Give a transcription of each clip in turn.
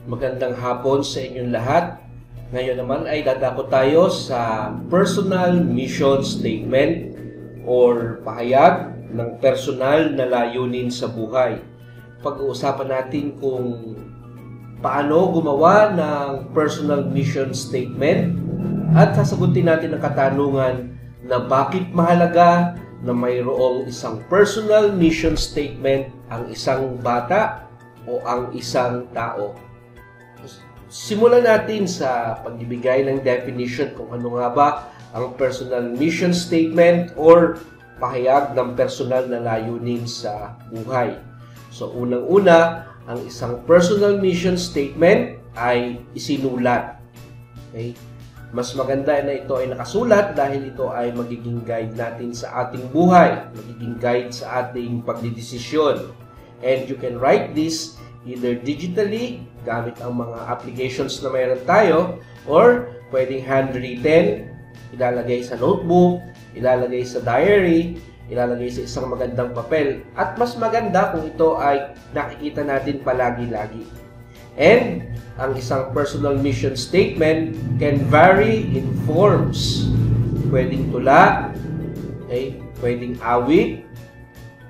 Magandang hapon sa inyong lahat. Ngayon naman ay dadako tayo sa personal mission statement or pahayag ng personal na layunin sa buhay. Pag-uusapan natin kung paano gumawa ng personal mission statement at sasagutin natin ang katanungan na bakit mahalaga na mayroong isang personal mission statement ang isang bata o ang isang tao. Simulan natin sa pagbibigay ng definition kung ano nga ba ang personal mission statement or pahayag ng personal na layunin sa buhay. So, unang-una, ang isang personal mission statement ay isinulat. Okay? Mas maganda na ito ay nakasulat dahil ito ay magiging guide natin sa ating buhay, magiging guide sa ating pagdidesisyon. And you can write this either digitally, gamit ang mga applications na mayroon tayo, or pwedeng handwritten, ilalagay sa notebook, ilalagay sa diary, ilalagay sa isang magandang papel. At mas maganda kung ito ay nakikita natin palagi-lagi. And ang isang personal mission statement can vary in forms. Pwedeng tula, okay? Pwedeng awit,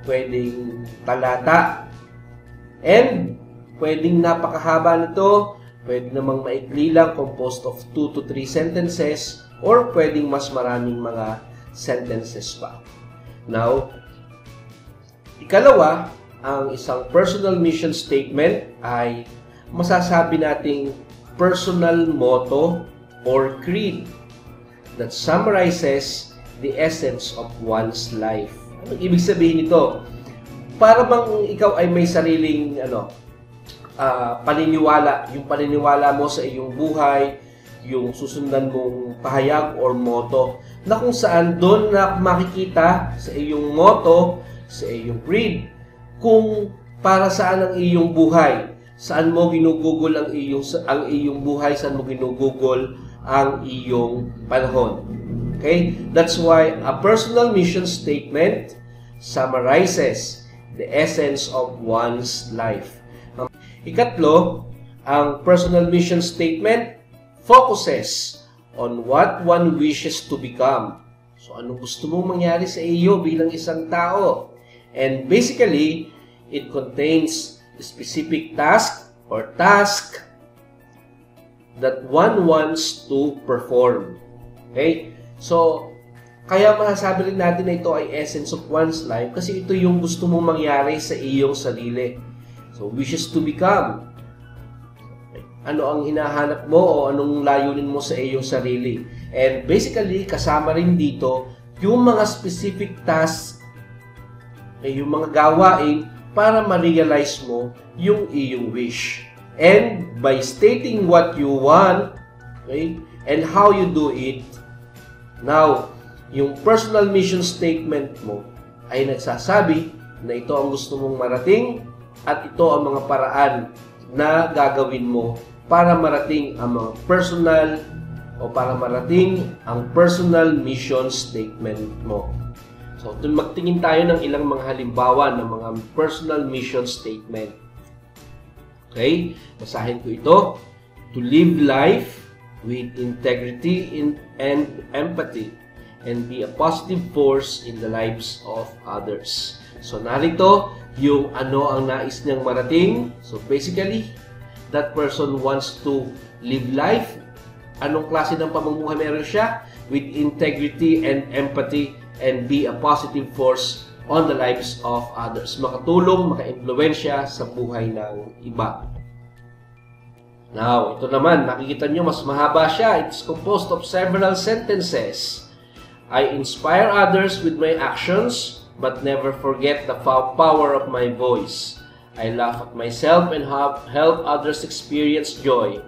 pwedeng talata, and pwedeng napakahaba nito, pwede namang maikli lang, composed of 2 to 3 sentences, or pwedeng mas maraming mga sentences pa. Now, ikalawa, ang isang personal mission statement ay masasabi nating personal motto or creed that summarizes the essence of one's life. Anong ibig sabihin nito? Para bang ikaw ay may sariling paniniwala, yung paniniwala mo sa iyong buhay, yung susundan mong pahayag or motto, na kung saan doon na makikita sa iyong motto, sa iyong creed, kung para saan ang iyong buhay, saan mo ginugugol ang iyong buhay, saan mo ginugugol ang iyong panahon. Okay? That's why a personal mission statement summarizes the essence of one's life. Ikatlo, ang personal mission statement focuses on what one wishes to become. So, anong gusto mong mangyari sa iyo bilang isang tao? And basically, it contains specific task or task that one wants to perform. Okay? So, kaya masasabi rin natin na ito ay essence of one's life kasi ito yung gusto mong mangyari sa iyong sarili. So, wishes to become. Ano ang hinahanap mo o anong layunin mo sa iyong sarili. And basically, kasama rin dito yung mga specific tasks, yung mga gawain para ma-realize mo yung iyong wish. And by stating what you want, okay, and how you do it, now, yung personal mission statement mo ay nagsasabi na ito ang gusto mong marating at ito ang mga paraan na gagawin mo para marating ang mga personal o para marating ang personal mission statement mo. So, magtingin tayo ng ilang mga halimbawa ng mga personal mission statement. Okay? Basahin ko ito. To live life with integrity and empathy and be a positive force in the lives of others. So, narito yung ano ang nais niyang marating. So, basically, that person wants to live life. Anong klase ng pamumuhay meron siya? With integrity and empathy and be a positive force on the lives of others. Makatulong, maka-impluwensya sa buhay ng iba. Now, ito naman, nakikita nyo mas mahaba siya. It's composed of several sentences. I inspire others with my actions, but never forget the power of my voice. I laugh at myself and help others experience joy.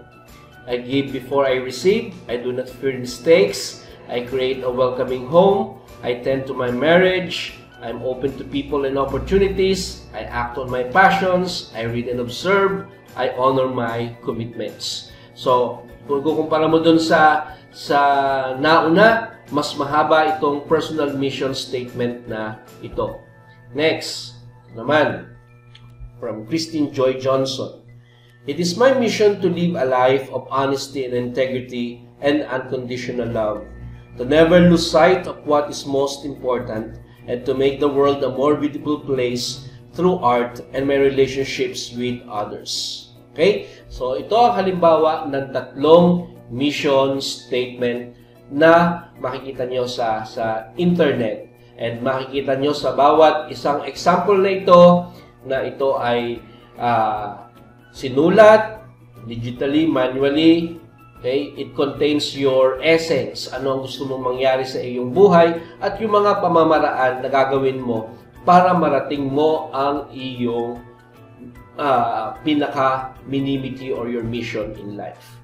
I give before I receive. I do not fear mistakes. I create a welcoming home. I tend to my marriage. I'm open to people and opportunities. I act on my passions. I read and observe. I honor my commitments. So, kung kukumpara mo dun sa nauna, mas mahaba itong personal mission statement na ito. Next, naman, from Christine Joy Johnson. It is my mission to live a life of honesty and integrity and unconditional love, to never lose sight of what is most important, and to make the world a more beautiful place through art and my relationships with others. Okay? So, ito ang halimbawa ng tatlong mission statement na makikita nyo sa internet. And makikita nyo sa bawat isang example na ito ay sinulat digitally, manually. Okay? It contains your essence. Ano ang gusto mong mangyari sa iyong buhay at yung mga pamamaraan na gagawin mo para marating mo ang iyong pinaka-minimity or your mission in life.